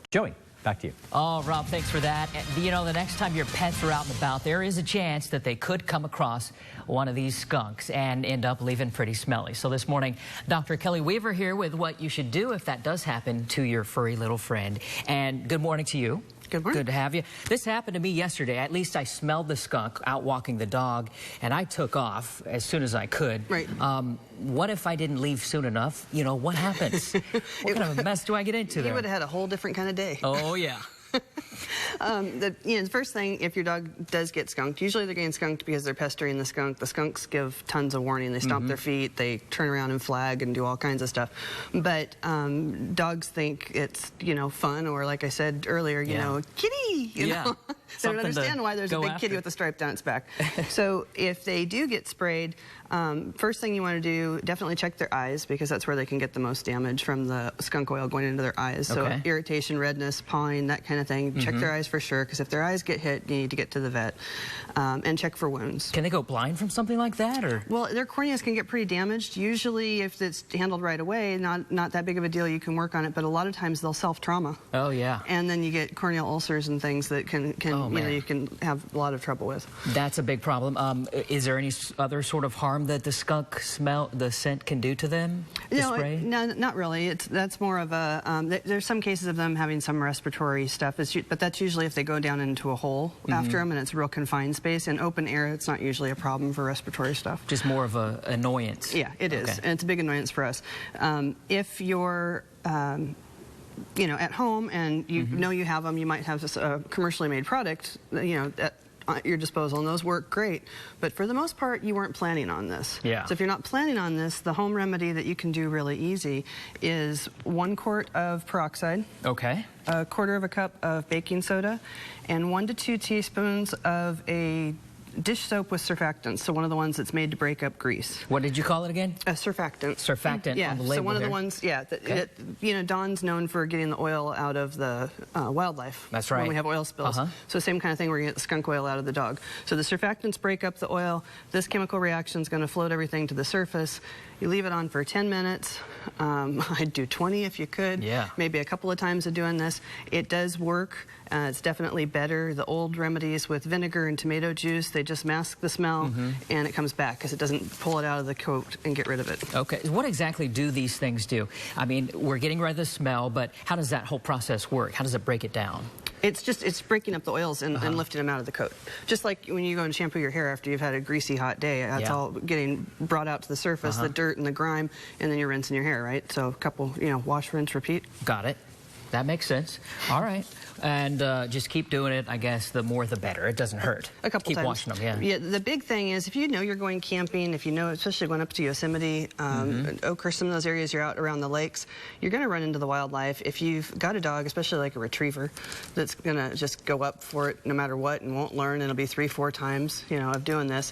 Joey, back to you. Oh, Rob, thanks for that. You know, the next time your pets are out and about, there is a chance that they could come across one of these skunks and end up leaving pretty smelly. So this morning, Dr. Kelly Weaver here with what you should do if that does happen to your furry little friend. And good morning to you. Good morning. Good to have you. This happened to me yesterday. At least I smelled the skunk out walking the dog, and I took off as soon as I could. Right. What if I didn't leave soon enough? You know, what happens? What kind of a mess do I get into there? You would have had a whole different kind of day. Oh, yeah. The first thing, if your dog does get skunked, usually they're getting skunked because they're pestering the skunk. The skunks give tons of warning. They stomp their feet, they turn around and flag and do all kinds of stuff. But dogs think it's, you know, fun, or like I said earlier, you know, kitty, you know. They don't understand why there's a big kitty with a stripe down its back. So if they do get sprayed, first thing you want to do, definitely check their eyes, because that's where they can get the most damage from the skunk oil going into their eyes. So irritation, redness, pawing, that kind of thing. Check their eyes for sure, because if their eyes get hit, you need to get to the vet. And check for wounds. Can they go blind from something like that, or? Well, their corneas can get pretty damaged. Usually, if it's handled right away, not that big of a deal, you can work on it. But a lot of times they'll self-trauma. Oh, yeah. And then you get corneal ulcers and things that can you know, you can have a lot of trouble with. That's a big problem. Is there any other sort of harm that the skunk smell, the scent, can do to them? No, not really. That's more of a. There's some cases of them having some respiratory stuff, but that's usually if they go down into a hole after them and it's a real confined space. In open air, it's not usually a problem for respiratory stuff. Just more of an annoyance. Yeah, it is, and it's a big annoyance for us. If you're you know, at home and you know you have them, you might have a commercially made product, you know, at your disposal, and those work great. But for the most part, you weren't planning on this. Yeah. So if you're not planning on this, the home remedy that you can do really easy is 1 quart of peroxide. Okay. A 1/4 cup of baking soda, and 1 to 2 teaspoons of a dish soap with surfactants, so one of the ones that's made to break up grease. What did you call it again? A surfactant. Surfactant on the label. So one of the ones, you know, Dawn's known for getting the oil out of the wildlife. That's right. When we have oil spills. So same kind of thing, we're going to get the skunk oil out of the dog. So the surfactants break up the oil. This chemical reaction is going to float everything to the surface. You leave it on for 10 minutes. I'd do 20 if you could. Yeah. Maybe a couple of times of doing this. It does work. It's definitely better. The old remedies with vinegar and tomato juice, they just mask the smell, and it comes back because it doesn't pull it out of the coat and get rid of it. Okay. What exactly do these things do? I mean, we're getting rid of the smell, but how does that whole process work? How does it break it down? It's breaking up the oils and lifting them out of the coat. Just like when you go and shampoo your hair after you've had a greasy, hot day. That's all getting brought out to the surface, the dirt and the grime, and then you're rinsing your hair, right? So a couple, you know, wash, rinse, repeat. Got it. That makes sense. All right. And just keep doing it, I guess, the more the better. It doesn't hurt. A couple times. Keep washing them, Yeah, the big thing is if you know you're going camping, if you know, especially going up to Yosemite, Oakhurst, some of those areas you're out around the lakes, you're going to run into the wildlife. If you've got a dog, especially like a retriever, that's going to just go up for it no matter what and won't learn, and it'll be 3-4 times, you know, of doing this.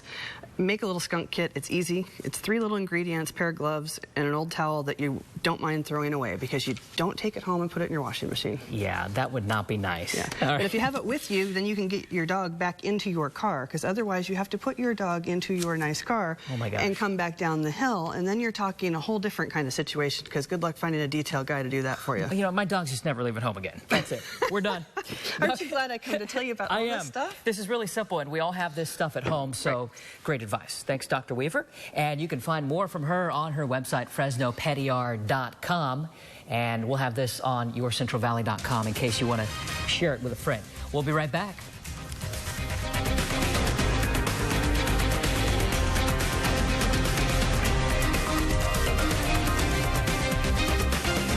Make a little skunk kit. It's easy. It's 3 little ingredients, pair of gloves, and an old towel that you don't mind throwing away, because you don't take it home and put it in your washing machine. Yeah, that would not be nice. Yeah. But if you have it with you, then you can get your dog back into your car, because otherwise you have to put your dog into your nice car and come back down the hill, and then you're talking a whole different kind of situation, because good luck finding a detail guy to do that for you. You know, my dog's just never leaving home again. That's it. We're done. Aren't you glad I come to tell you about all this stuff? This is really simple, and we all have this stuff at home, so great advice. Thanks, Dr. Weaver. And you can find more from her on her website, FresnoPetYard.com. And we'll have this on YourCentralValley.com in case you want to share it with a friend. We'll be right back.